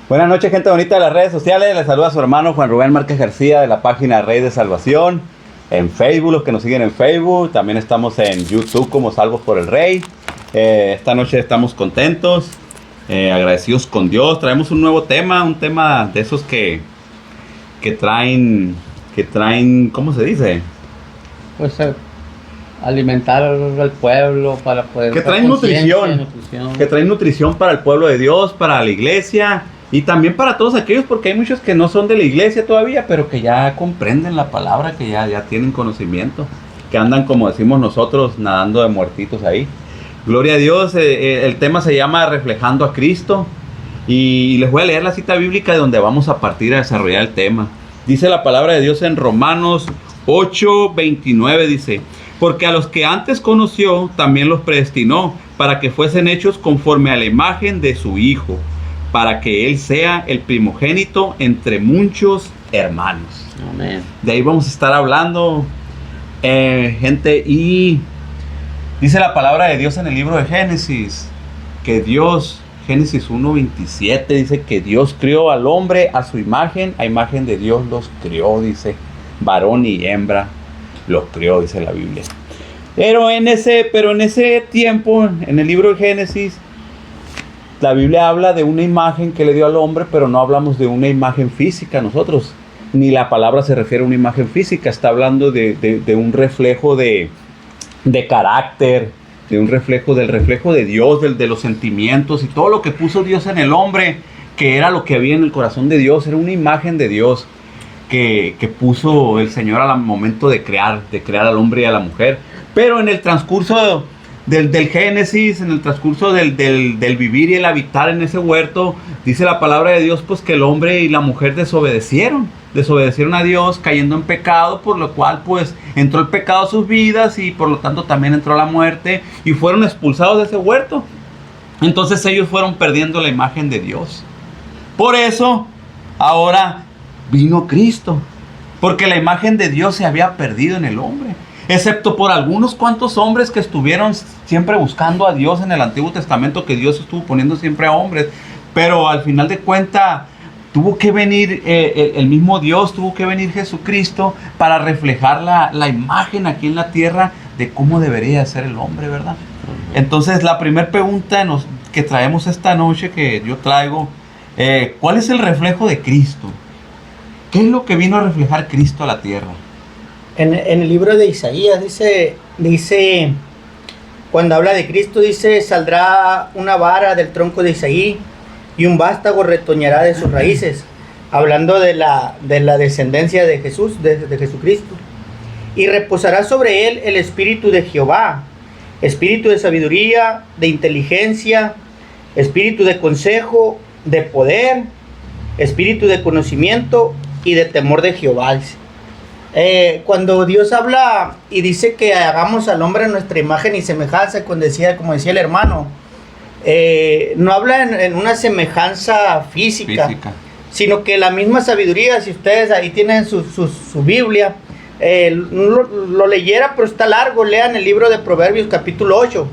Buenas noches, gente bonita de las redes sociales. Les saluda a su hermano Juan Rubén Márquez García de la página Rey de Salvación. En Facebook, los que nos siguen en Facebook. También estamos en YouTube como Salvos por el Rey. Esta noche estamos contentos, agradecidos con Dios. Traemos un nuevo tema, un tema de esos que traen, ¿cómo se dice? Pues alimentar al pueblo para poder... Que traen nutrición. Que traen nutrición para el pueblo de Dios, para la iglesia. Y también para todos aquellos, porque hay muchos que no son de la iglesia todavía, pero que ya comprenden la palabra, que ya tienen conocimiento, que andan, como decimos nosotros, nadando de muertitos ahí. Gloria a Dios. El tema se llama Reflejando a Cristo. Y les voy a leer la cita bíblica de donde vamos a partir a desarrollar el tema. Dice la palabra de Dios en Romanos 8:29, dice: porque a los que antes conoció, también los predestinó, para que fuesen hechos conforme a la imagen de su Hijo, para que Él sea el primogénito entre muchos hermanos. Amén. De ahí vamos a estar hablando, gente, y dice la palabra de Dios en el libro de Génesis, que Dios, Génesis 1:27, dice que Dios crió al hombre a su imagen, a imagen de Dios los crió, dice, varón y hembra los crió, dice la Biblia. Pero en ese tiempo, en el libro de Génesis, la Biblia habla de una imagen que le dio al hombre, pero no hablamos de una imagen física nosotros. Ni la palabra se refiere a una imagen física, está hablando de un reflejo de carácter, de un reflejo de Dios, de los sentimientos y todo lo que puso Dios en el hombre, que era lo que había en el corazón de Dios, era una imagen de Dios que puso el Señor al momento de crear al hombre y a la mujer. Pero en el transcurso del Génesis, en el transcurso del vivir y el habitar en ese huerto, dice la palabra de Dios pues que el hombre y la mujer desobedecieron a Dios, cayendo en pecado, por lo cual pues entró el pecado a sus vidas y por lo tanto también entró la muerte y fueron expulsados de ese huerto. Entonces ellos fueron perdiendo la imagen de Dios. Por eso ahora vino Cristo, porque la imagen de Dios se había perdido en el hombre, excepto por algunos cuantos hombres que estuvieron siempre buscando a Dios en el Antiguo Testamento, que Dios estuvo poniendo siempre a hombres, pero al final de cuentas tuvo que venir el mismo Dios, tuvo que venir Jesucristo para reflejar la imagen aquí en la tierra de cómo debería ser el hombre, ¿verdad? Entonces la primera pregunta que traemos esta noche, que yo traigo, ¿cuál es el reflejo de Cristo? ¿Qué es lo que vino a reflejar Cristo a la tierra? En el libro de Isaías dice, cuando habla de Cristo, dice: saldrá una vara del tronco de Isaí y un vástago retoñará de sus raíces, hablando de la descendencia de Jesús, de Jesucristo. Y reposará sobre él el espíritu de Jehová, espíritu de sabiduría, de inteligencia, espíritu de consejo, de poder, espíritu de conocimiento y de temor de Jehová. Cuando Dios habla y dice que hagamos al hombre a nuestra imagen y semejanza, como decía el hermano, no habla en una semejanza física, sino que la misma sabiduría, si ustedes ahí tienen su Biblia, lo leyera, pero está largo, lean el libro de Proverbios capítulo 8,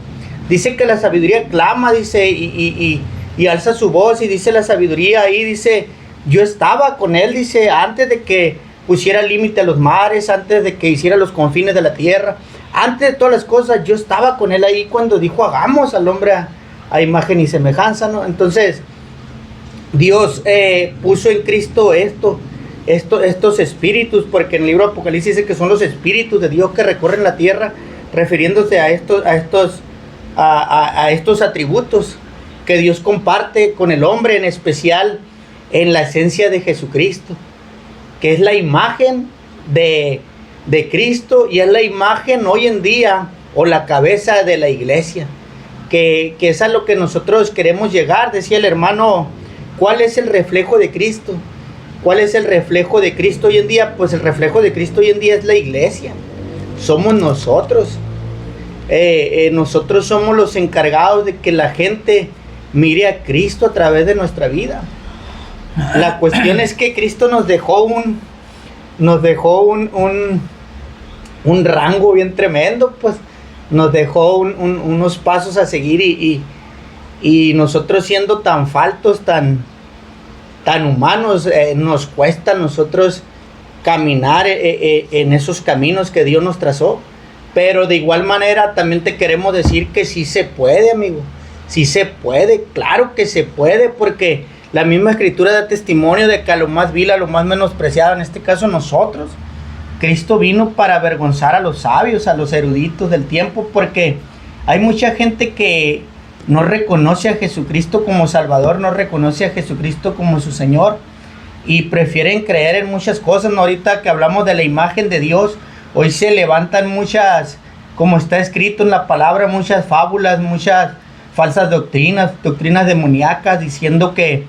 dice que la sabiduría clama, dice, y alza su voz, y dice la sabiduría ahí, dice: yo estaba con él, dice, antes de que pusiera límite a los mares, antes de que hiciera los confines de la tierra, antes de todas las cosas, yo estaba con él ahí cuando dijo: hagamos al hombre a imagen y semejanza, ¿no? Entonces, Dios puso en Cristo estos espíritus, porque en el libro de Apocalipsis dice que son los espíritus de Dios que recorren la tierra, refiriéndose a estos atributos que Dios comparte con el hombre, en especial en la esencia de Jesucristo, que es la imagen de Cristo y es la imagen hoy en día, o la cabeza de la iglesia, que es a lo que nosotros queremos llegar. Decía el hermano, ¿cuál es el reflejo de Cristo? ¿Cuál es el reflejo de Cristo hoy en día? Pues el reflejo de Cristo hoy en día es la iglesia, somos nosotros. Nosotros somos los encargados de que la gente mire a Cristo a través de nuestra vida. La cuestión es que Cristo nos dejó un rango bien tremendo, pues nos dejó unos pasos a seguir, y nosotros siendo tan faltos, tan tan humanos, nos cuesta a nosotros caminar en esos caminos que Dios nos trazó. Pero de igual manera también te queremos decir que sí se puede, amigo. Sí se puede, claro que se puede, porque la misma escritura da testimonio de que a lo más vil, a lo más menospreciado, en este caso nosotros, Cristo vino para avergonzar a los sabios, a los eruditos del tiempo, porque hay mucha gente que no reconoce a Jesucristo como Salvador, no reconoce a Jesucristo como su Señor, y prefieren creer en muchas cosas. ¿No? Ahorita que hablamos de la imagen de Dios, hoy se levantan muchas, como está escrito en la palabra, muchas fábulas, muchas falsas doctrinas demoníacas, diciendo que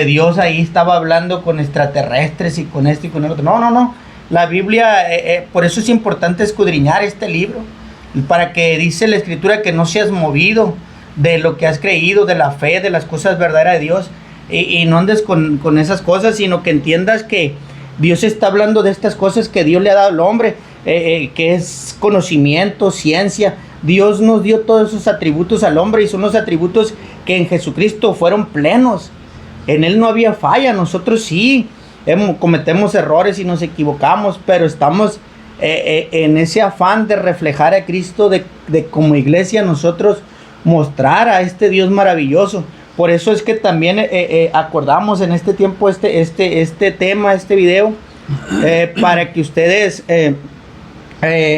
Dios ahí estaba hablando con extraterrestres y con esto y con el otro. No. La Biblia, por eso es importante escudriñar este libro, para que dice la Escritura que no seas movido de lo que has creído, de la fe, de las cosas verdaderas de Dios, y no andes con esas cosas, sino que entiendas que Dios está hablando de estas cosas que Dios le ha dado al hombre, que es conocimiento, ciencia. Dios nos dio todos esos atributos al hombre, y son los atributos que en Jesucristo fueron plenos. En Él no había falla. Nosotros sí cometemos errores y nos equivocamos, pero estamos en ese afán de reflejar a Cristo, de como iglesia nosotros mostrar a este Dios maravilloso. Por eso es que también acordamos en este tiempo este tema, este video, para que ustedes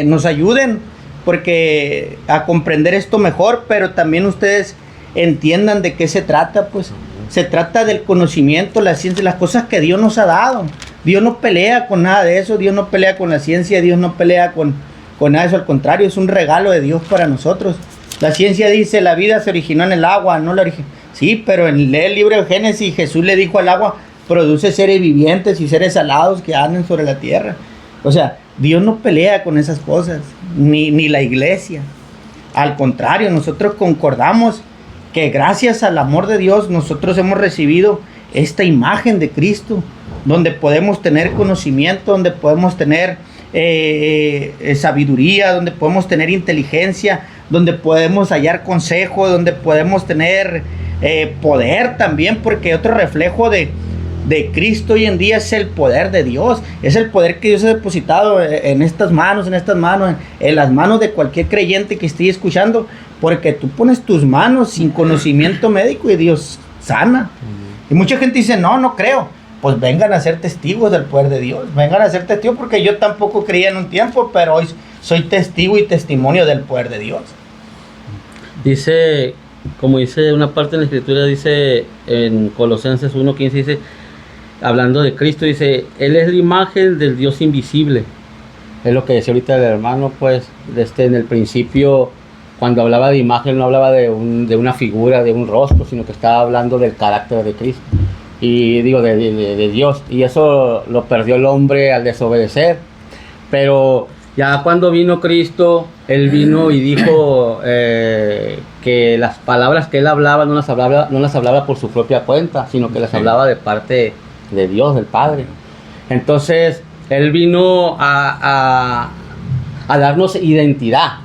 nos ayuden porque a comprender esto mejor, pero también ustedes entiendan de qué se trata. Pues se trata del conocimiento, la ciencia, las cosas que Dios nos ha dado. Dios no pelea con nada de eso, Dios no pelea con la ciencia, Dios no pelea con nada de eso, al contrario, es un regalo de Dios para nosotros. La ciencia dice, la vida se originó en el agua, no la originó. Sí, pero lee el libro de Génesis, Jesús le dijo al agua, produce seres vivientes y seres alados que anden sobre la tierra. O sea, Dios no pelea con esas cosas, ni la iglesia. Al contrario, nosotros concordamos que gracias al amor de Dios nosotros hemos recibido esta imagen de Cristo, donde podemos tener conocimiento, donde podemos tener sabiduría, donde podemos tener inteligencia, donde podemos hallar consejo, donde podemos tener poder también, porque otro reflejo de Cristo hoy en día es el poder de Dios, es el poder que Dios ha depositado en estas manos, en las manos de cualquier creyente que esté escuchando, porque tú pones tus manos sin conocimiento médico y Dios sana. Y mucha gente dice, no creo. Pues vengan a ser testigos del poder de Dios, vengan a ser testigos, porque yo tampoco creía en un tiempo, pero hoy soy testigo y testimonio del poder de Dios. Dice, como dice una parte de la Escritura, dice en Colosenses 1:15, dice, hablando de Cristo, dice, Él es la imagen del Dios invisible. Es lo que decía ahorita el hermano, pues, en el principio, cuando hablaba de imagen, no hablaba de una figura, de un rostro, sino que estaba hablando del carácter de Cristo. Y digo, de Dios. Y eso lo perdió el hombre al desobedecer. Pero ya cuando vino Cristo, Él vino y dijo que las palabras que Él hablaba no las hablaba por su propia cuenta, sino que las hablaba de parte de Dios, del Padre. Entonces, Él vino a darnos identidad.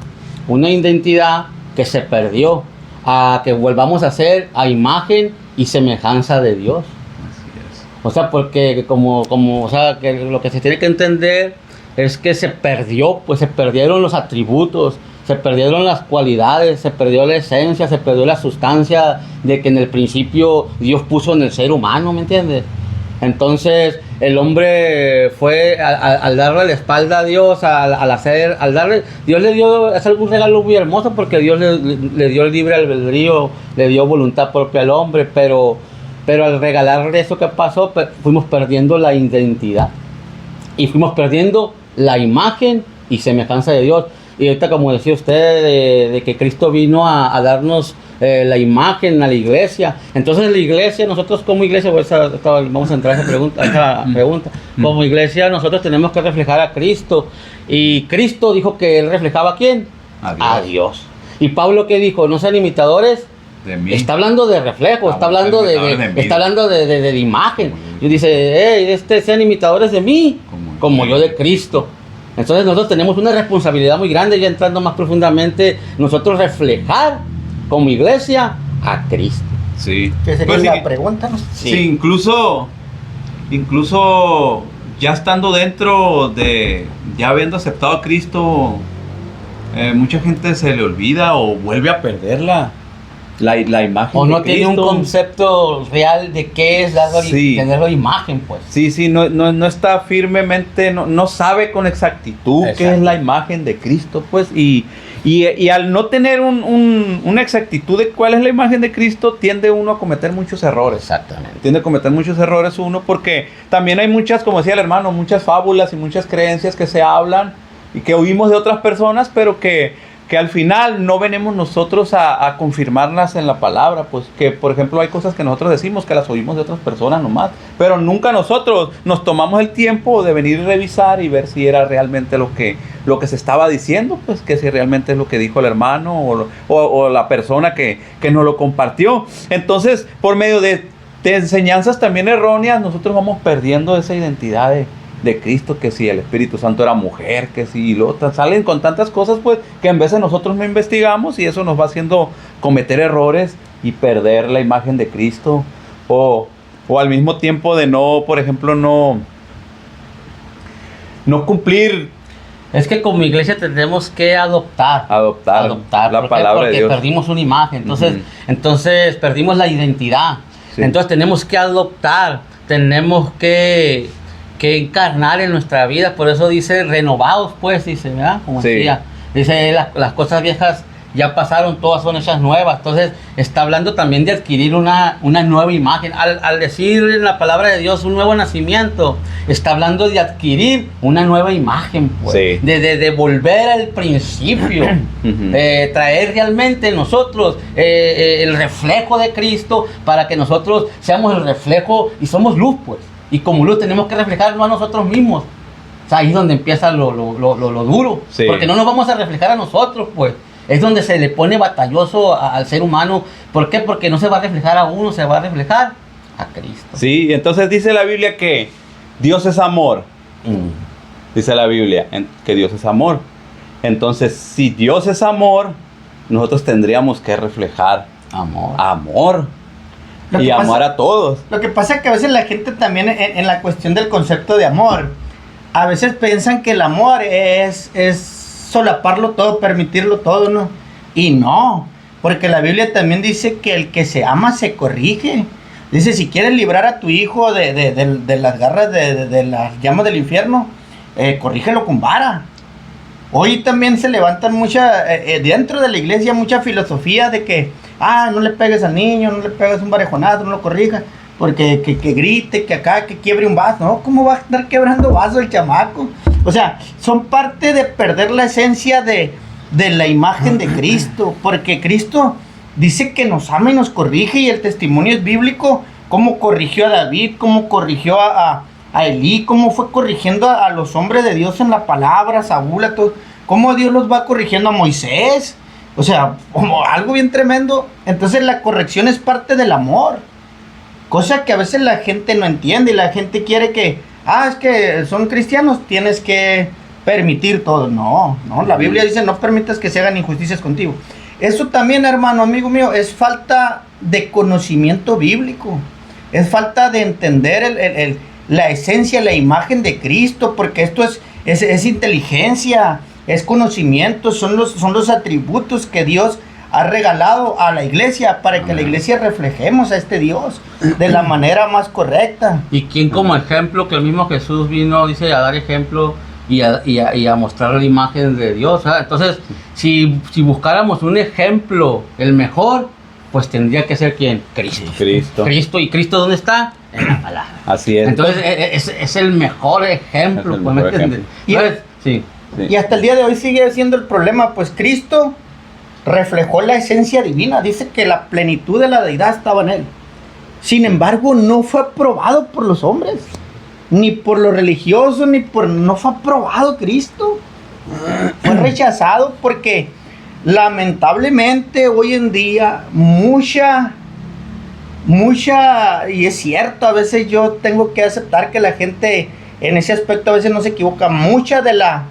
Una identidad que se perdió, a que volvamos a ser a imagen y semejanza de Dios. O sea, porque o sea, que lo que se tiene que entender es que se perdió, pues se perdieron los atributos, se perdieron las cualidades, se perdió la esencia, se perdió la sustancia de que en el principio Dios puso en el ser humano, ¿me entiendes? Entonces el hombre fue al darle la espalda a Dios, Dios le dio, es un regalo muy hermoso, porque Dios le dio el libre albedrío, le dio voluntad propia al hombre, pero al regalarle eso que pasó, fuimos perdiendo la identidad y fuimos perdiendo la imagen y semejanza de Dios. Y ahorita, como decía usted, de que Cristo vino a darnos la imagen a la iglesia. Entonces la iglesia, nosotros como iglesia, vamos a entrar a esa pregunta. Como iglesia nosotros tenemos que reflejar a Cristo. Y Cristo dijo que Él reflejaba ¿a quién? A Dios. Y Pablo, ¿qué dijo? No sean imitadores de mí. Está hablando de reflejo, está hablando de imagen. Y dice, sean imitadores de mí, como yo de Cristo. Entonces nosotros tenemos una responsabilidad muy grande, ya entrando más profundamente, nosotros reflejar como iglesia a Cristo. Sí. ¿Qué sería la pregunta? ¿No? Sí, incluso incluso ya estando dentro ya habiendo aceptado a Cristo, mucha gente se le olvida o vuelve a perder la imagen O de no tiene un Cristo. concepto real de qué es tener la imagen, pues. Sí, no está firmemente, no sabe con exactitud qué Exacto. es la imagen de Cristo, pues, y al no tener una exactitud de cuál es la imagen de Cristo, tiende uno a cometer muchos errores. Exactamente. Tiende a cometer muchos errores uno, porque también hay muchas, como decía el hermano, muchas fábulas y muchas creencias que se hablan y que oímos de otras personas, pero que al final no venimos nosotros a confirmarlas en la palabra, pues que por ejemplo hay cosas que nosotros decimos que las oímos de otras personas nomás, pero nunca nosotros nos tomamos el tiempo de venir y revisar y ver si era realmente lo que se estaba diciendo, pues que si realmente es lo que dijo el hermano o la persona que nos lo compartió. Entonces, por medio de enseñanzas también erróneas, nosotros vamos perdiendo esa identidad de Cristo, que si el Espíritu Santo era mujer, que si salen con tantas cosas, pues que en vez de nosotros no investigamos, y eso nos va haciendo cometer errores y perder la imagen de Cristo, o al mismo tiempo de no, por ejemplo, no cumplir. Es que como iglesia tenemos que adoptar La ¿Por qué? palabra de Porque Dios. perdimos una imagen, entonces, Ujú. entonces perdimos la identidad. Sí. Entonces tenemos que adoptar, tenemos que encarnar en nuestra vida, por eso dice renovados, pues, dice, ¿verdad? Como Sí. decía, dice las cosas viejas ya pasaron, todas son hechas nuevas. Entonces está hablando también de adquirir una nueva imagen. Al decir en la palabra de Dios un nuevo nacimiento, está hablando de adquirir una nueva imagen, pues, Sí. de volver al principio, Ujú. traer realmente nosotros el reflejo de Cristo, para que nosotros seamos el reflejo y somos luz, pues. Y como luz tenemos que reflejarnos a nosotros mismos. O sea, ahí es donde empieza lo duro. Sí. Porque no nos vamos a reflejar a nosotros, pues. Es donde se le pone batalloso al ser humano. ¿Por qué? Porque no se va a reflejar a uno, se va a reflejar a Cristo. Sí, entonces dice la Biblia que Dios es amor. Dice la Biblia que Dios es amor. Entonces, si Dios es amor, nosotros tendríamos que reflejar amor. Lo Y que amar pasa- a todos. Lo que pasa es que a veces la gente también en la cuestión del concepto de amor, a veces piensan que el amor es solaparlo todo, permitirlo todo, ¿no? Y no, porque la Biblia también dice que el que se ama se corrige. Dice, si quieres librar a tu hijo de las garras de las llamas del infierno, corrígelo con vara. Hoy también se levantan dentro de la iglesia mucha filosofía de que, no le pegues al niño, no le pegues un barejonazo, no lo corrijas, porque que grite, que acá, que quiebre un vaso. No, ¿cómo va a estar quebrando vaso el chamaco? O sea, son parte de perder la esencia de la imagen de Cristo, porque Cristo dice que nos ama y nos corrige, y el testimonio es bíblico, cómo corrigió a David, cómo corrigió a Elí, cómo fue corrigiendo a los hombres de Dios en la palabra, a Saúl, a todos, cómo Dios los va corrigiendo a Moisés. O sea, como algo bien tremendo. Entonces la corrección es parte del amor, cosa que a veces la gente no entiende, y la gente quiere que, es que son cristianos, tienes que permitir todo. No, la Biblia dice, no permitas que se hagan injusticias contigo. Eso también, hermano, amigo mío, es falta de conocimiento bíblico, es falta de entender la esencia, la imagen de Cristo, porque esto es inteligencia, es conocimiento, son los atributos que Dios ha regalado a la iglesia para que la iglesia reflejemos a este Dios de la manera más correcta. Y quien como ejemplo, que el mismo Jesús vino, dice, a dar ejemplo y a mostrar la imagen de Dios, ¿verdad? Entonces, si buscáramos un ejemplo, el mejor, pues tendría que ser ¿quién? Cristo. ¿Y Cristo dónde está? En la palabra. Así es. Entonces, es el mejor ejemplo, Es el pues, ¿me mejor entiendes? ejemplo. Entonces, sí. Y hasta el día de hoy sigue siendo el problema, pues Cristo reflejó la esencia divina, dice que la plenitud de la deidad estaba en él. Sin embargo, no fue aprobado por los hombres, ni por los religiosos, no fue aprobado Cristo. Fue rechazado porque lamentablemente hoy en día mucha, y es cierto, a veces yo tengo que aceptar que la gente en ese aspecto a veces no se equivoca, mucha de la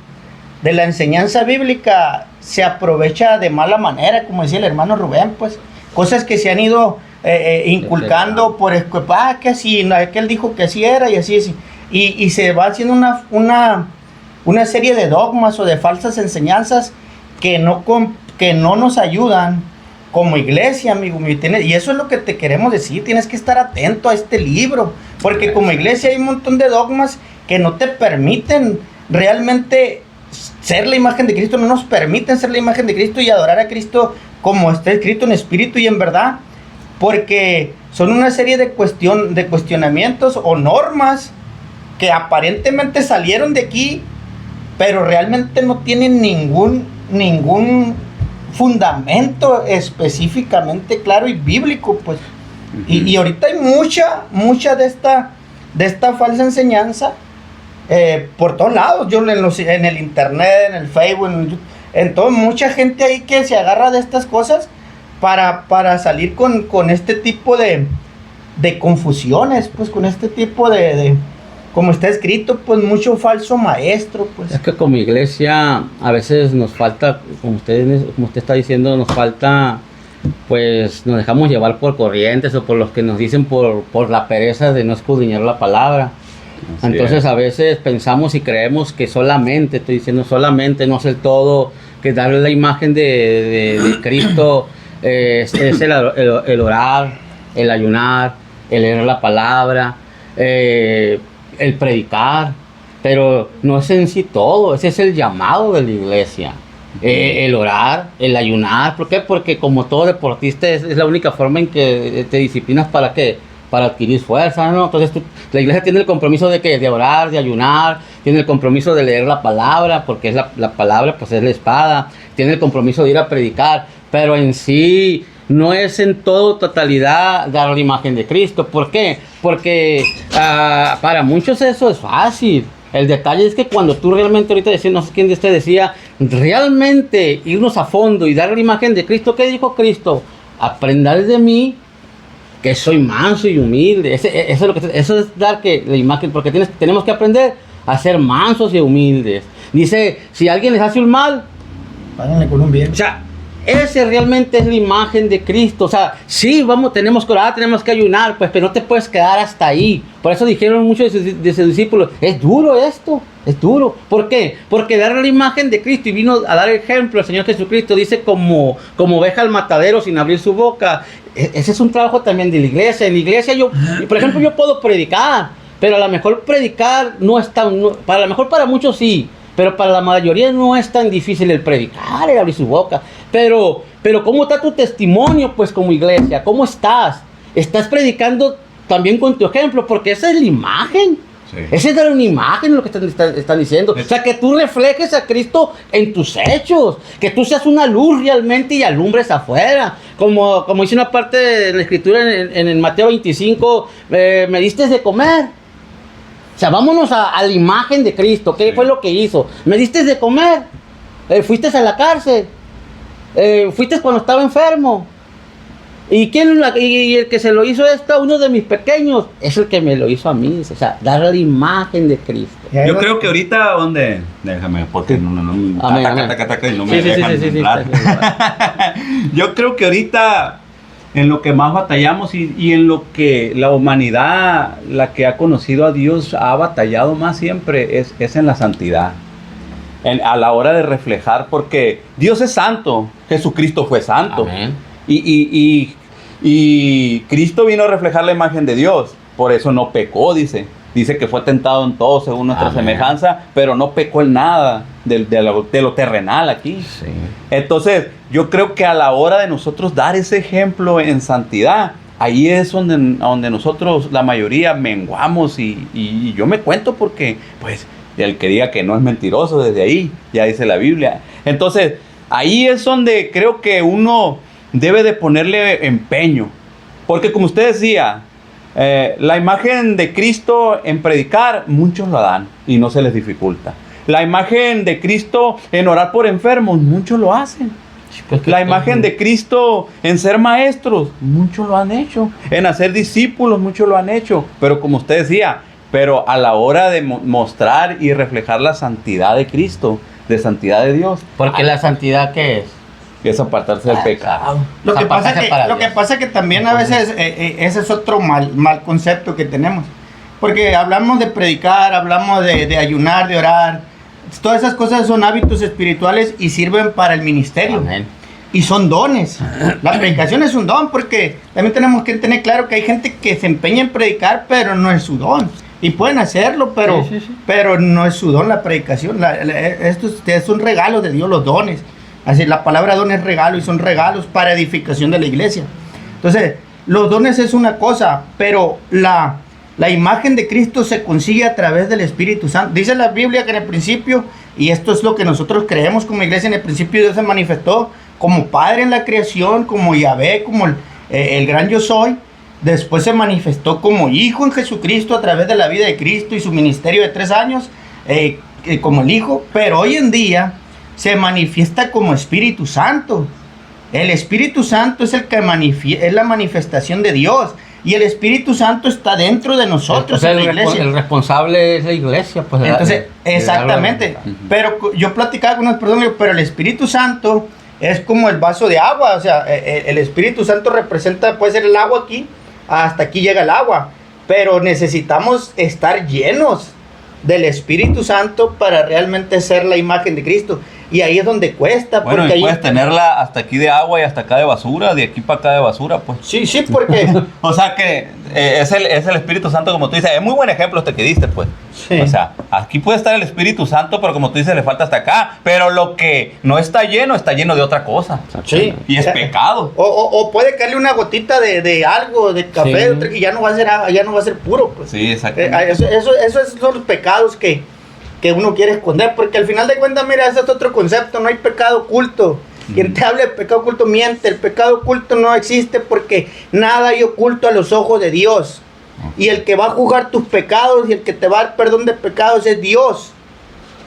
enseñanza bíblica se aprovecha de mala manera, como decía el hermano Rubén, pues cosas que se han ido inculcando por que así, que él dijo que así era y así, y se va haciendo una serie de dogmas o de falsas enseñanzas que no nos ayudan como iglesia, amigo mío. Y eso es lo que te queremos decir, tienes que estar atento a este libro, porque como iglesia hay un montón de dogmas que no te permiten realmente ser la imagen de Cristo, no nos permiten ser la imagen de Cristo y adorar a Cristo como está escrito en espíritu y en verdad, porque son una serie de cuestionamientos o normas que aparentemente salieron de aquí, pero realmente no tienen ningún fundamento específicamente claro y bíblico, pues. Y ahorita hay mucha de esta falsa enseñanza por todos lados. Yo en el internet, en el Facebook, en todo, mucha gente ahí que se agarra de estas cosas para salir con este tipo de confusiones, pues, con este tipo de como está escrito, pues, mucho falso maestro, pues. Es que como iglesia a veces nos falta, como usted está diciendo, nos falta, pues, nos dejamos llevar por corrientes o por los que nos dicen por la pereza de no escudriñar la palabra. Así entonces es. A veces pensamos y creemos que solamente, estoy diciendo solamente, no es el todo, que darle la imagen de Cristo es el orar, el ayunar, el leer la palabra, el predicar, pero no es en sí todo, ese es el llamado de la iglesia. El orar, el ayunar, ¿por qué? Porque como todo deportista es la única forma en que te disciplinas para adquirir fuerza, ¿no? Entonces la iglesia tiene el compromiso de orar, de ayunar, tiene el compromiso de leer la palabra, porque es la palabra, pues es la espada, tiene el compromiso de ir a predicar, pero en sí no es en totalidad dar la imagen de Cristo. ¿Por qué? Porque para muchos eso es fácil. El detalle es que cuando tú realmente, ahorita decía, no sé quién de ustedes decía, realmente irnos a fondo y dar la imagen de Cristo, ¿qué dijo Cristo? Aprendad de mí, que soy manso y humilde. Eso es dar que la imagen, porque tenemos que aprender a ser mansos y humildes. Dice, si alguien les hace un mal, páganle con un bien. O sea, ese realmente es la imagen de Cristo. O sea, sí, tenemos que orar, tenemos que ayunar, pues, pero no te puedes quedar hasta ahí. Por eso dijeron muchos de sus discípulos, es duro esto, es duro. ¿Por qué? Porque dar la imagen de Cristo, y vino a dar ejemplo el Señor Jesucristo, dice como oveja al matadero sin abrir su boca. Ese es un trabajo también de la iglesia. En la iglesia por ejemplo, yo puedo predicar, pero a lo mejor predicar para muchos sí, pero para la mayoría no es tan difícil el predicar, el abrir su boca. Pero ¿cómo está tu testimonio, pues, como iglesia? ¿Cómo estás? ¿Estás predicando también con tu ejemplo? Porque esa es la imagen. Sí. Esa es una imagen lo que están diciendo. O sea, que tú reflejes a Cristo en tus hechos. Que tú seas una luz realmente y alumbres afuera. Como dice una parte de la escritura en el Mateo 25, me diste de comer. O sea, vámonos a la imagen de Cristo. ¿Qué fue lo que hizo? Me diste de comer. Fuiste a la cárcel. Fuiste cuando estaba enfermo. ¿Y el que se lo hizo uno de mis pequeños, es el que me lo hizo a mí? O sea, dar la imagen de Cristo. Yo creo que ahorita, déjame, porque no me dejan hablar. Yo creo que ahorita en lo que más batallamos y en lo que la humanidad, la que ha conocido a Dios, ha batallado más siempre es en la santidad. A la hora de reflejar, porque Dios es santo, Jesucristo fue santo. Amén. Y Cristo vino a reflejar la imagen de Dios, por eso no pecó, dice que fue tentado en todo según nuestra semejanza, pero no pecó en nada de lo terrenal aquí. Sí. Entonces yo creo que a la hora de nosotros dar ese ejemplo en santidad, ahí es donde nosotros la mayoría menguamos y yo me cuento porque pues el que diga que no es mentiroso, desde ahí ya dice la Biblia. Entonces ahí es donde creo que uno debe de ponerle empeño, porque como usted decía, la imagen de Cristo en predicar, muchos lo dan y no se les dificulta. La imagen de Cristo en orar por enfermos, muchos lo hacen. La imagen de Cristo en ser maestros, muchos lo han hecho. En hacer discípulos, muchos lo han hecho. Pero como usted decía, pero a la hora de mostrar y reflejar la santidad de Cristo, de santidad de Dios. Porque la santidad, ¿qué es? que es apartarse del pecado. Lo que pasa Apartarse que, para lo que Dios. pasa que también a veces ese es otro mal concepto que tenemos. Porque hablamos de predicar, hablamos de ayunar, de orar. Todas esas cosas son hábitos espirituales y sirven para el ministerio. Amén. Y son dones. La predicación es un don porque también tenemos que tener claro que hay gente que se empeña en predicar, pero no es su don. Y pueden hacerlo, pero, Sí. pero no es su don la predicación. Esto es un regalo de Dios, los dones. Así, la palabra don es regalo y son regalos para edificación de la iglesia. Entonces, los dones es una cosa, pero la imagen de Cristo se consigue a través del Espíritu Santo. Dice la Biblia que en el principio, y esto es lo que nosotros creemos como iglesia, en el principio Dios se manifestó como Padre en la creación, como Yahvé, como el gran yo soy. Después se manifestó como Hijo en Jesucristo a través de la vida de Cristo y su ministerio de 3 años, como el Hijo. Pero hoy en día se manifiesta como Espíritu Santo. El Espíritu Santo es el que es la manifestación de Dios. Y el Espíritu Santo está dentro de nosotros en la iglesia. El responsable es la iglesia. Pues, Entonces, exactamente. Pero yo platicaba con unas personas, pero el Espíritu Santo es como el vaso de agua. O sea, el Espíritu Santo representa, puede ser el agua aquí, hasta aquí llega el agua. Pero necesitamos estar llenos del Espíritu Santo para realmente ser la imagen de Cristo. Y ahí es donde cuesta. Bueno, porque y ahí, puedes tenerla hasta aquí de agua y hasta acá de basura, de aquí para acá de basura, pues. sí, porque... O sea que es el Espíritu Santo, como tú dices. Es muy buen ejemplo este que diste, pues. Sí. O sea, aquí puede estar el Espíritu Santo, pero como tú dices, le falta hasta acá. Pero lo que no está lleno de otra cosa. Sí. Y es pecado. O puede caerle una gotita de algo, de café, Sí. y ya no va a ser agua, ya no va a ser puro. Pues. Sí, exactamente. Eso son los pecados que uno quiere esconder, porque al final de cuentas, mira, ese es otro concepto, no hay pecado oculto. Quien te hable de pecado oculto miente, el pecado oculto no existe porque nada hay oculto a los ojos de Dios. Y el que va a juzgar tus pecados y el que te va a dar perdón de pecados es Dios.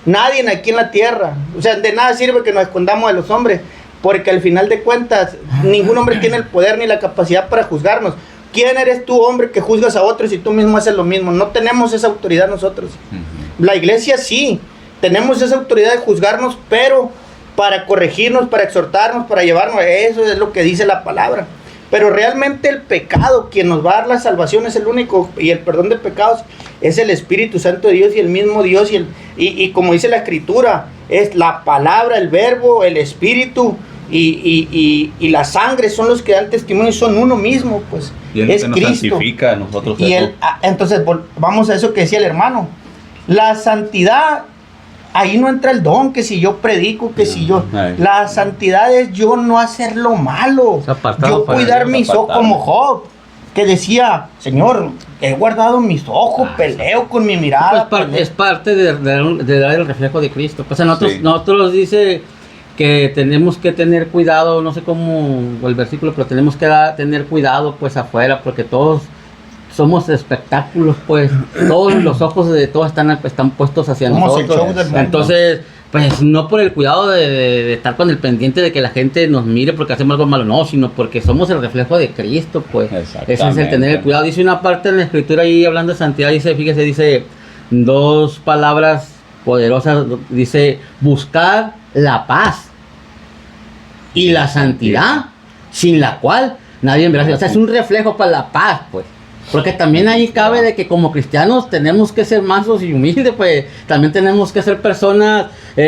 Nadie aquí en la tierra. O sea, de nada sirve que nos escondamos de los hombres, porque al final de cuentas, ningún hombre tiene el poder ni la capacidad para juzgarnos. ¿Quién eres tú, hombre, que juzgas a otros y tú mismo haces lo mismo? No tenemos esa autoridad nosotros. La iglesia sí, tenemos esa autoridad de juzgarnos, pero para corregirnos, para exhortarnos, para llevarnos, eso es lo que dice la palabra. Pero realmente el pecado, quien nos va a dar la salvación es el único, y el perdón de pecados es el Espíritu Santo de Dios y el mismo Dios, y como dice la Escritura, es la palabra, el verbo, el Espíritu y la sangre son los que dan testimonio y son uno mismo, pues. Y él es nos Cristo. santifica a nosotros. Y eso. entonces vamos a eso que decía el hermano. La santidad, ahí no entra el don, que si yo predico, que si yo... Ay. La santidad es yo no hacer lo malo. Es apartado Yo para cuidar Dios, mis ojos apartarme. como Job, que decía, Señor, he guardado mis ojos, peleo con mi mirada. Es parte de dar el reflejo de Cristo. Pues a nosotros, Sí. nosotros dice que tenemos que tener cuidado, no sé cómo el versículo, pero tenemos que tener cuidado pues afuera, porque todos somos espectáculos, pues todos los ojos de todos están puestos hacia Somos el nosotros. show del mundo. Entonces, pues no por el cuidado de estar con el pendiente de que la gente nos mire porque hacemos algo malo, no, sino porque somos el reflejo de Cristo, pues. Exactamente. Ese es el tener el cuidado. Dice una parte en la escritura ahí hablando de santidad, dice dos palabras poderosas, dice buscar la paz y la santidad, sin la cual nadie verá. O sea, es un reflejo para la paz, pues. Porque también ahí cabe de que como cristianos tenemos que ser mansos y humildes, pues también tenemos que ser personas,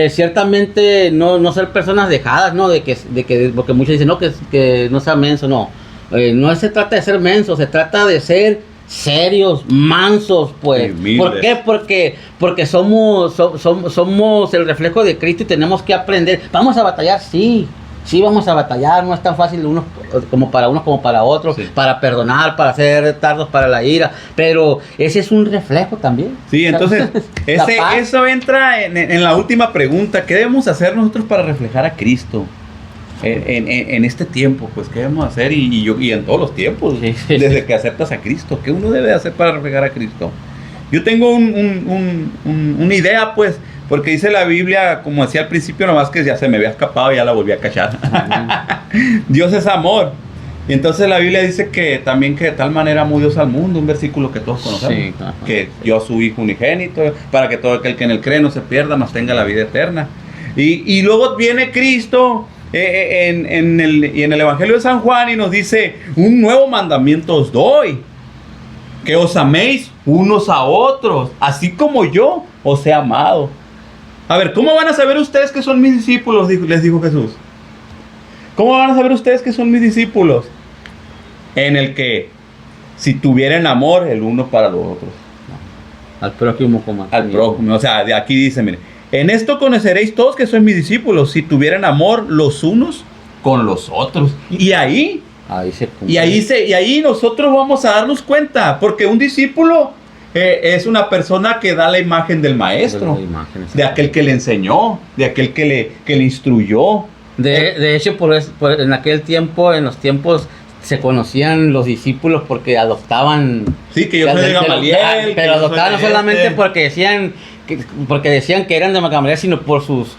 ciertamente no ser personas dejadas, ¿no? De que porque muchos dicen, no, que no sea menso, no. No se trata de ser menso, se trata de ser serios, mansos, pues. Humildes. ¿Por qué? Porque somos el reflejo de Cristo y tenemos que aprender. Vamos a batallar, sí. Sí, vamos a batallar, no es tan fácil unos como para otros, Sí. para perdonar, para ser tardos para la ira, pero ese es un reflejo también. Sí, entonces, La paz. eso entra en la última pregunta. ¿Qué debemos hacer nosotros para reflejar a Cristo en este tiempo? Pues, ¿qué debemos hacer? Y en todos los tiempos, Sí. desde que aceptas a Cristo. ¿Qué uno debe hacer para reflejar a Cristo? Yo tengo una idea, pues, porque dice la Biblia, como decía al principio, nomás que ya se me había escapado y ya la volví a cachar. Dios es amor. Y entonces la Biblia dice que también que de tal manera amó Dios al mundo, un versículo que todos conocemos, Sí, ajá. que dio a su Hijo unigénito, para que todo aquel que en él cree no se pierda, mas tenga la vida eterna. Y luego viene Cristo en el Evangelio de San Juan y nos dice, un nuevo mandamiento os doy, que os améis unos a otros, así como yo os he amado. A ver, ¿cómo van a saber ustedes que son mis discípulos? Les dijo Jesús. ¿Cómo van a saber ustedes que son mis discípulos? En el que, si tuvieran amor el uno para los otros. Al prójimo como Al prójimo. O sea, de aquí dice, mire, en esto conoceréis todos que sois mis discípulos, si tuvieran amor los unos con los otros. Y ahí nosotros vamos a darnos cuenta, porque un discípulo es una persona que da la imagen del maestro, de aquel que le enseñó, de aquel que le instruyó. De hecho, en aquel tiempo, en los tiempos, se conocían los discípulos porque adoptaban. Sí, que yo soy de Gamaliel. Pero adoptaban no solamente porque decían que eran de Gamaliel, sino por sus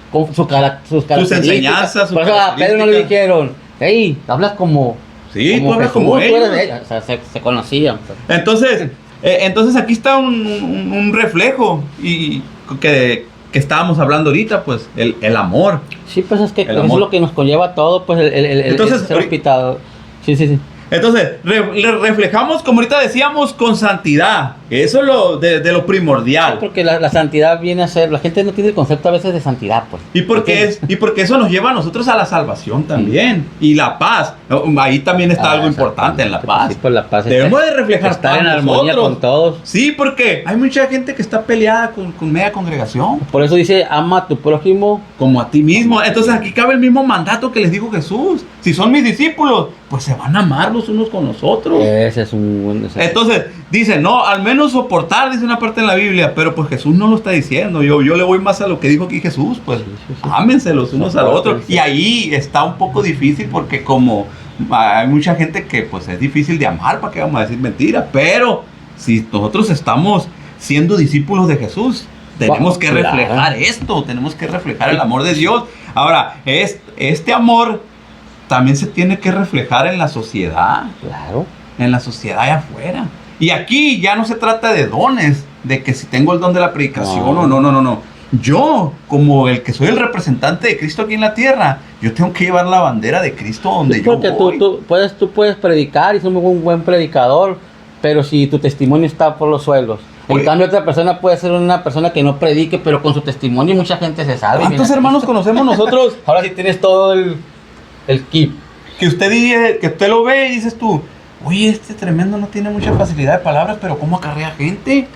características. Sus enseñanzas, sus por eso a Pedro no le dijeron, hey, hablas como. Sí, tú hablas como ellos. O sea, se conocían. Entonces aquí está un reflejo y que estábamos hablando ahorita, pues, el amor. Sí, pues es que eso es lo que nos conlleva todo, pues, Entonces, el ser hospitado. Sí. Entonces, reflejamos, como ahorita decíamos, con santidad. Eso es de lo primordial. Sí, porque la santidad viene a ser... La gente no tiene el concepto a veces de santidad, pues. Y porque eso nos lleva a nosotros a la salvación también. Y la paz. Ahí también está algo importante en la paz. Sí, pues la paz debemos de reflejar estar en armonía con todos. Sí, porque hay mucha gente que está peleada con media congregación. Por eso dice, ama a tu prójimo como a ti mismo. Entonces aquí cabe el mismo mandato que les dijo Jesús. Si son mis discípulos, pues se van a amar los unos con los otros. Ese es un buen... Entonces, dice, no, al menos soportar, dice una parte en la Biblia, pero pues Jesús no lo está diciendo. Yo le voy más a lo que dijo aquí Jesús, pues sí. Ámense los unos a los otros. Y ahí está un poco difícil porque como hay mucha gente que pues es difícil de amar, ¿para qué vamos a decir mentira? Pero si nosotros estamos siendo discípulos de Jesús, tenemos que reflejar esto, tenemos que reflejar el amor de Dios. Ahora, este amor también se tiene que reflejar en la sociedad. Claro. En la sociedad allá afuera. Y aquí ya no se trata de dones, de que si tengo el don de la predicación o no. Yo, como el que soy el representante de Cristo aquí en la tierra, yo tengo que llevar la bandera de Cristo donde yo voy. Porque tú puedes predicar y ser un buen predicador, pero si tu testimonio está por los suelos. En cambio, otra persona puede ser una persona que no predique, pero con su testimonio mucha gente se salva. ¿Cuántos hermanos conocemos nosotros? Ahora sí tienes todo el kit. Que usted lo ve y dices tú, oye, este tremendo no tiene mucha facilidad de palabras, pero ¿cómo acarrea gente?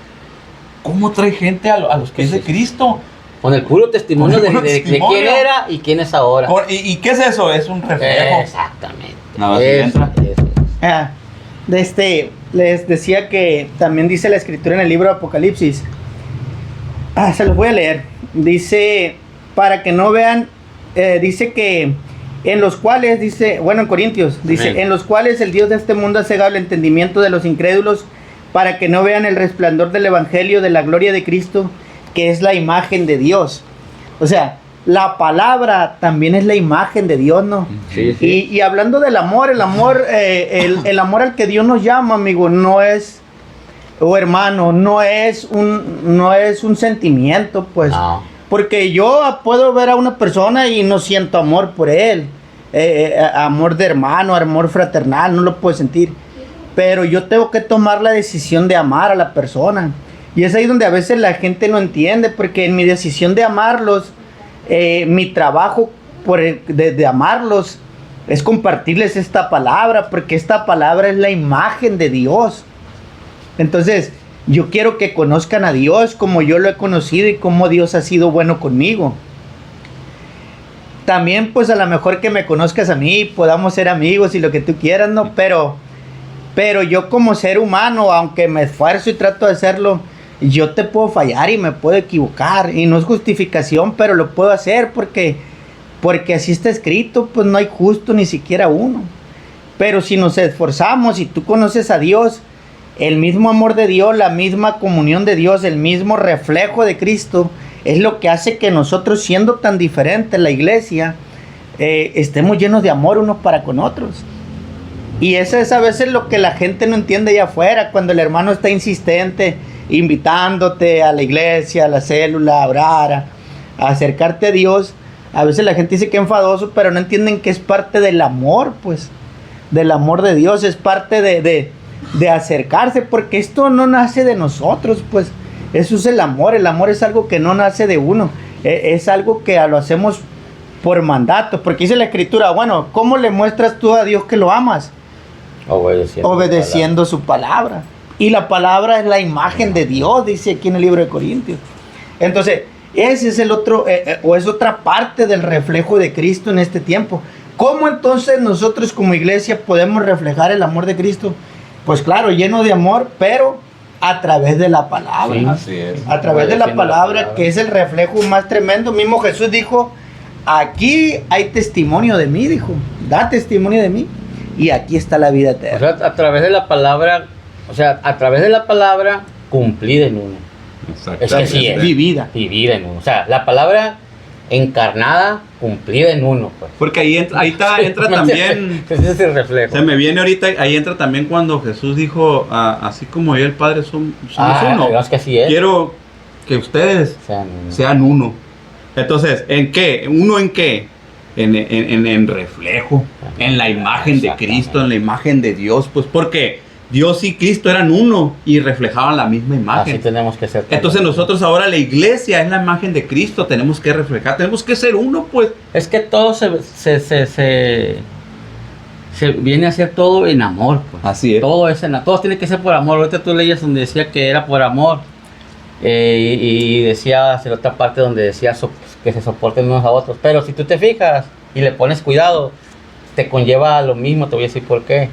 ¿Cómo trae gente a los que es de Cristo? Con el puro testimonio de quién era y quién es ahora. ¿Y qué es eso? Es un reflejo. Exactamente. Nada, entra. Les decía que también dice la escritura en el libro de Apocalipsis. Se los voy a leer. Dice, para que no vean, dice que en los cuales, dice, bueno, en Corintios, dice, en los cuales el Dios de este mundo ha cegado el entendimiento de los incrédulos para que no vean el resplandor del evangelio de la gloria de Cristo, que es la imagen de Dios. O sea, la palabra también es la imagen de Dios, ¿no? Sí. Y hablando del amor, el amor al que Dios nos llama, amigo, no es, hermano, no es un sentimiento, pues. No. Porque yo puedo ver a una persona y no siento amor por él. Amor de hermano, amor fraternal, no lo puedo sentir. Pero yo tengo que tomar la decisión de amar a la persona. Y es ahí donde a veces la gente no entiende, porque en mi decisión de amarlos, mi trabajo de amarlos es compartirles esta palabra, porque esta palabra es la imagen de Dios. Entonces, yo quiero que conozcan a Dios como yo lo he conocido y como Dios ha sido bueno conmigo. También, pues, a lo mejor que me conozcas a mí, podamos ser amigos y lo que tú quieras, ¿no? Pero yo como ser humano, aunque me esfuerzo y trato de hacerlo, yo te puedo fallar y me puedo equivocar. Y no es justificación, pero lo puedo hacer porque así está escrito, pues no hay justo ni siquiera uno. Pero si nos esforzamos y tú conoces a Dios, el mismo amor de Dios, la misma comunión de Dios, el mismo reflejo de Cristo, es lo que hace que nosotros, siendo tan diferentes la iglesia, estemos llenos de amor unos para con otros. Y eso es a veces lo que la gente no entiende allá afuera, cuando el hermano está insistente, invitándote a la iglesia, a la célula, a orar, a acercarte a Dios. A veces la gente dice que enfadoso, pero no entienden que es parte del amor, pues. Del amor de Dios, es parte de acercarse, porque esto no nace de nosotros, pues. Eso es el amor es algo que no nace de uno. Es algo que lo hacemos por mandato, porque dice la Escritura, bueno, ¿cómo le muestras tú a Dios que lo amas? Obedeciendo su palabra. Y la palabra es la imagen de Dios, dice aquí en el libro de Corintios. Entonces, ese es el otro, o es otra parte del reflejo de Cristo en este tiempo. ¿Cómo entonces nosotros como iglesia podemos reflejar el amor de Cristo? Pues claro, lleno de amor, pero a través de la palabra. Sí, así es. A través de la palabra, que es el reflejo más tremendo. Mismo Jesús dijo, aquí hay testimonio de mí, dijo, da testimonio de mí, y aquí está la vida eterna. O sea, a través de la palabra, cumplir en uno. Es que sí es. Vivida. Vivir en uno. O sea, la palabra encarnada, cumplida en uno, pues. Porque ahí entra también. Ese es el reflejo. Se me viene ahorita, ahí entra también cuando Jesús dijo, así como yo y el Padre somos uno. Es que así es. Quiero que ustedes sean uno. Entonces, ¿en qué? ¿Uno en qué? En reflejo, en la imagen de Cristo, en la imagen de Dios, pues porque Dios y Cristo eran uno y reflejaban la misma imagen. Así tenemos que ser. Entonces nosotros ahora, la iglesia es la imagen de Cristo, tenemos que reflejar, tenemos que ser uno, pues. Es que todo se viene a ser todo en amor, pues. Así es. Todo tiene que ser por amor. Ahorita tú leías donde decía que era por amor. Y decía en otra parte donde decía que se soporten unos a otros. Pero si tú te fijas y le pones cuidado, te conlleva a lo mismo. Te voy a decir por qué.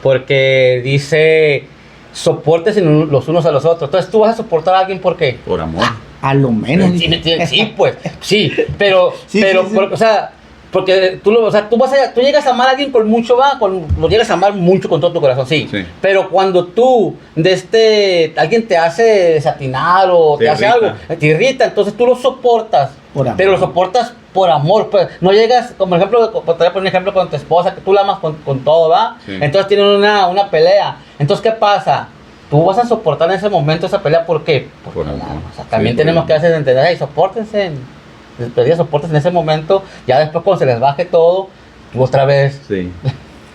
Porque dice soportes los unos a los otros. Entonces tú vas a soportar a alguien, ¿por qué? Por amor. A lo menos. Sí, pues, sí, pero, Sí. o sea, porque tú llegas a amar a alguien con mucho, lo llegas a amar mucho con todo tu corazón, sí. Pero cuando tú, alguien te hace desatinar o te hace algo, te irrita, entonces tú lo soportas, pero lo soportas por amor, pues. No llegas, como ejemplo, te voy a poner un ejemplo con tu esposa, que tú la amas con todo, ¿va? Sí. Entonces tienen una pelea, entonces, ¿qué pasa? Tú vas a soportar en ese momento esa pelea, ¿por qué? Por amor. O sea, también tenemos que hacer entender, hey, sopórtense en ese momento, ya después cuando se les baje todo, tú otra vez. Sí.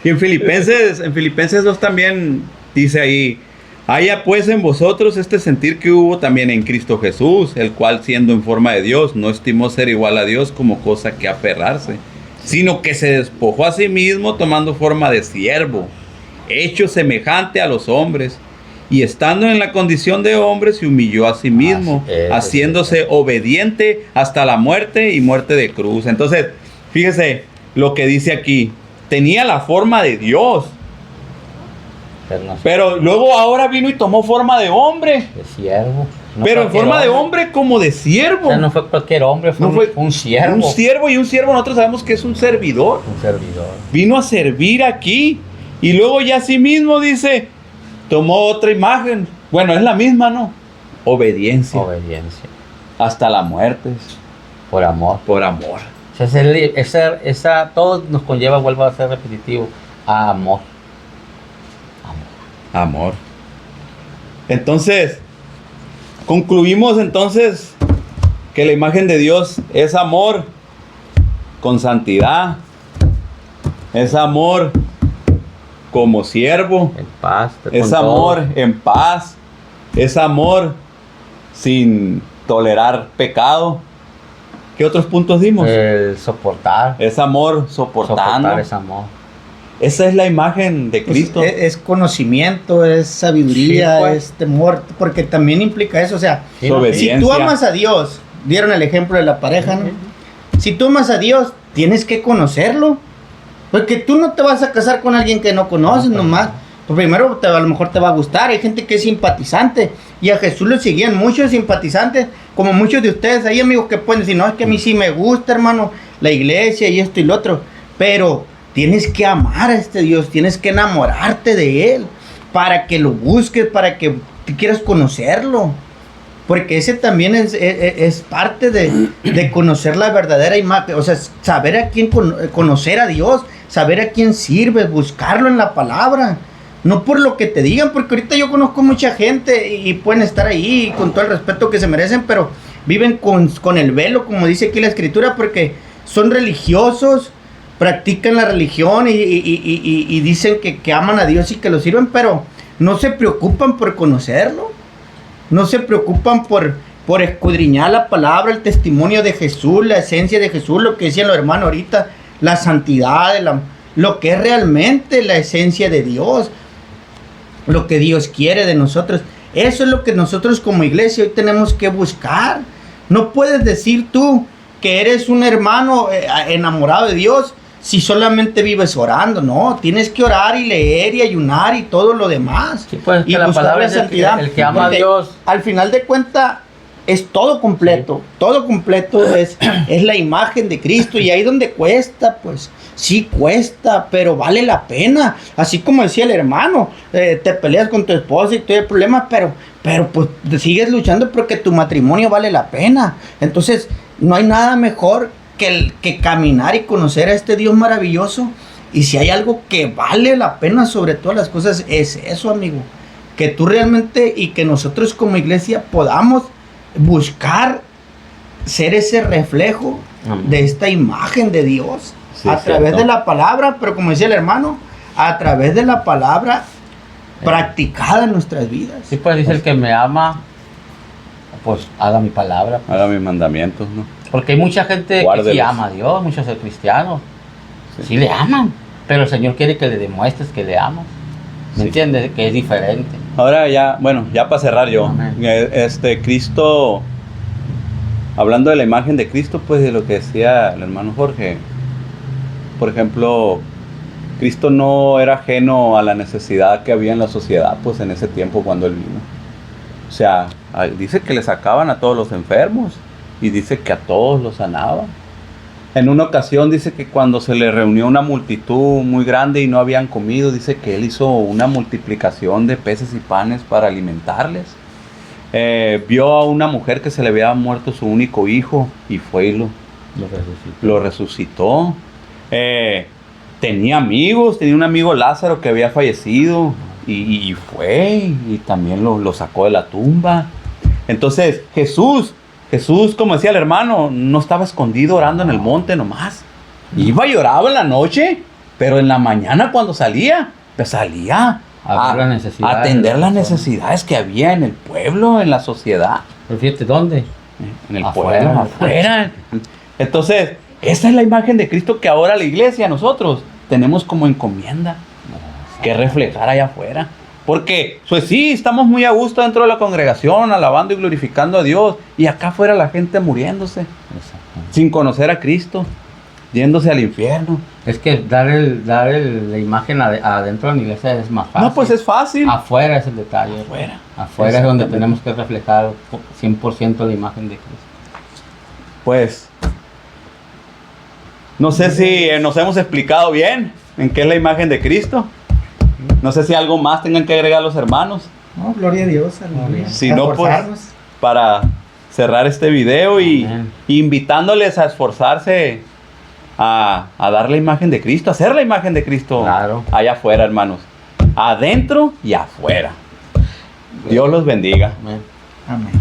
Y en Filipenses 2 también dice ahí, haya pues en vosotros este sentir que hubo también en Cristo Jesús, el cual siendo en forma de Dios, no estimó ser igual a Dios como cosa que aferrarse, sino que se despojó a sí mismo tomando forma de siervo, hecho semejante a los hombres, y estando en la condición de hombre se humilló a sí mismo, haciéndose obediente hasta la muerte y muerte de cruz. Entonces, fíjese lo que dice aquí, tenía la forma de Dios, pero luego ahora vino y tomó forma de hombre. De siervo. Pero en forma de hombre como de siervo. O sea, no fue cualquier hombre, fue un siervo. Un siervo, y un siervo nosotros sabemos que es un servidor. Un servidor. Vino a servir aquí. Y luego ya a sí mismo dice, tomó otra imagen. Bueno, es la misma, ¿no? Obediencia. Obediencia. Hasta la muerte. Por amor. Por amor. O sea, todo nos conlleva, vuelvo a ser repetitivo, a amor. Amor. Entonces, concluimos entonces que la imagen de Dios es amor con santidad, es amor como siervo, En paz. es amor en paz, es amor sin tolerar pecado. ¿Qué otros puntos dimos? El soportar. Es amor soportando. Soportar es amor. Esa es la imagen de Cristo. Es conocimiento, es sabiduría, Sí, pues. es temor, porque también implica eso. O sea, Sí, Su obediencia. si tú amas a Dios, dieron el ejemplo de la pareja, ¿no? Si tú amas a Dios, tienes que conocerlo. Porque tú no te vas a casar con alguien que no conoces nomás. Pues primero a lo mejor te va a gustar. Hay gente que es simpatizante. Y a Jesús lo seguían muchos simpatizantes. Como muchos de ustedes. Hay amigos que pueden decir, no, es que a mí sí me gusta, hermano, la iglesia y esto y lo otro. Pero tienes que amar a este Dios. Tienes que enamorarte de Él. Para que lo busques, para que quieras conocerlo. Porque ese también es parte de conocer la verdadera imagen. O sea, saber a quién conocer a Dios, saber a quién sirve, buscarlo en la palabra. No por lo que te digan, porque ahorita yo conozco mucha gente y pueden estar ahí con todo el respeto que se merecen, pero viven con el velo, como dice aquí la escritura, porque son religiosos, practican la religión y dicen que aman a Dios y que lo sirven, pero no se preocupan por conocerlo, no se preocupan por escudriñar la palabra, el testimonio de Jesús, la esencia de Jesús, lo que decían los hermanos ahorita, la santidad, lo que es realmente la esencia de Dios, lo que Dios quiere de nosotros. Eso es lo que nosotros como iglesia hoy tenemos que buscar. No puedes decir tú que eres un hermano enamorado de Dios si solamente vives orando. No, tienes que orar y leer y ayunar y todo lo demás. Sí, pues, y que la buscar palabra la es el santidad. el que ama a Porque Dios. al final de cuentas es todo completo. Todo completo es la imagen de Cristo. Y ahí donde cuesta, pues sí cuesta, pero vale la pena. Así como decía el hermano, te peleas con tu esposa y todo el problema, pero pues sigues luchando porque tu matrimonio vale la pena. Entonces no hay nada mejor que caminar y conocer a este Dios maravilloso. Y si hay algo que vale la pena sobre todas las cosas, es eso, amigo. Que tú realmente y que nosotros como iglesia podamos buscar ser ese reflejo de esta imagen de Dios. Sí, a través cierto. de la palabra, pero como decía el hermano, a través de la palabra practicada en nuestras vidas. Sí, pues dice el que me ama, pues haga mi palabra. Haga mis mandamientos, ¿no? Porque hay mucha gente que sí Guárdelos. ama a Dios, muchos cristianos. Sí. Sí le aman, pero el Señor quiere que le demuestres que le amas. ¿Me Sí. entiendes? Que es diferente. Ahora ya, bueno, ya para cerrar yo, Amén. Cristo, hablando de la imagen de Cristo, pues de lo que decía el hermano Jorge, por ejemplo, Cristo no era ajeno a la necesidad que había en la sociedad, pues en ese tiempo cuando Él vino. O sea, dice que le sacaban a todos los enfermos y dice que a todos los sanaba. En una ocasión dice que cuando se le reunió una multitud muy grande y no habían comido, dice que Él hizo una multiplicación de peces y panes para alimentarles. Vio a una mujer que se le había muerto su único hijo y fue y lo resucitó. Tenía amigos, tenía un amigo Lázaro que había fallecido y fue y también lo sacó de la tumba. Entonces Jesús, como decía el hermano, no estaba escondido orando en el monte nomás. Iba y oraba en la noche, pero en la mañana cuando salía, pues salía A ver las necesidades a atender de las las personas. necesidades que había en el pueblo, en la sociedad. Pero fíjate, ¿dónde? En el Afuera. pueblo, afuera. Entonces, esa es la imagen de Cristo que ahora la iglesia, nosotros, tenemos como encomienda que reflejar allá afuera. Porque, pues sí, estamos muy a gusto dentro de la congregación, alabando y glorificando a Dios. Y acá afuera la gente muriéndose, sin conocer a Cristo, yéndose al infierno. Es que dar la imagen adentro de la iglesia es más fácil. No, pues es fácil. Afuera es el detalle. Afuera. Afuera es donde Exactamente. tenemos que reflejar 100% la imagen de Cristo. Pues, no sé si nos hemos explicado bien en qué es la imagen de Cristo. No sé si algo más tengan que agregar los hermanos No, gloria a Dios, aleluya. Si no, pues, Esforzarnos. para cerrar este video y Amén. invitándoles a esforzarse a dar la imagen de Cristo, a hacer la imagen de Cristo Claro. allá afuera, hermanos. Adentro y afuera. Dios los bendiga. Amén. Amén.